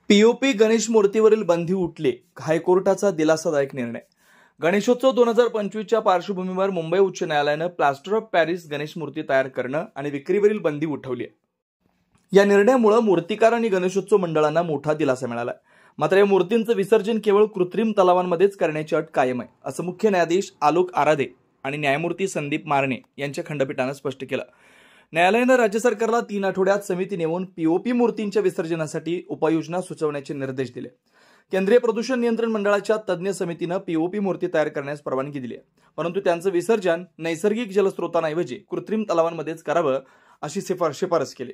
POP Ganesh मूर्तीवरील बंदी उठली, हायकोर्टाचा दिलासादायक निर्णय. गणेशोत्सव 2025च्या पार्श्वभूमीवर मुंबई उच्च न्यायालयानं प्लास्टर ऑफ पॅरिस गणेश मूर्ती तयार करणं आणि विक्रीवरील बंदी उठवली आहे. या निर्णयामुळे मूर्तिकार आणि गणेशोत्सव मंडळांना मोठा दिलासा मिळाला. मात्र या मूर्तींचं विसर्जन केवळ कृत्रिम तलावांमध्येच करण्याची अट कायम आहे, असं मुख्य न्यायाधीश आलोक आराधे आणि न्यायमूर्ती संदीप मारणे यांच्या खंडपीठानं स्पष्ट केलं. न्यायालयानं राज्य सरकारला 3 आठवड्यात समिती नेमून पीओपी मूर्तींच्या विसर्जनासाठी उपाययोजना सुचवण्याचे निर्देश दिले. केंद्रीय प्रदूषण नियंत्रण मंडळाच्या तज्ज्ञ समितीनं पीओपी मूर्ती तयार करण्यास परवानगी दिली आहे, परंतु त्यांचं विसर्जन नैसर्गिक जलस्रोतांऐवजी कृत्रिम तलावांमध्येच करावं अशी शिफारस केली.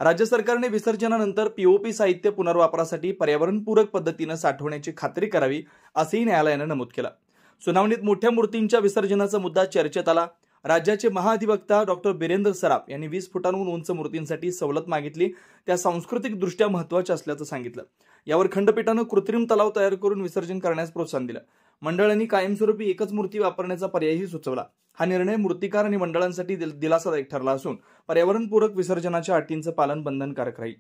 राज्य सरकारने विसर्जनानंतर पीओपी साहित्य पुनर्वापरासाठी पर्यावरणपूरक पद्धतीनं साठवण्याची खात्री करावी, असंही न्यायालयानं नमूद केलं. सुनावणीत मोठ्या मूर्तींच्या विसर्जनाचा मुद्दा चर्चेत आला. राज्याचे महाधिवक्ता डॉक्टर बिरेंद्र सराफ यांनी 20 फुटांहून उंच मूर्तींसाठी सवलत मागितली. त्या सांस्कृतिकदृष्ट्या महत्त्वाच्या असल्याचं सांगितलं. यावर खंडपीठानं कृत्रिम तलाव तयार करून विसर्जन करण्यास प्रोत्साहन दिलं. मंडळांनी कायमस्वरूपी एकच मूर्ती वापरण्याचा पर्यायही सुचवला. हा निर्णय मूर्तिकार आणि मंडळांसाठी दिलासादायक ठरला असून पर्यावरणपूरक विसर्जनाच्या अटींचं पालन बंधनकारक राहील.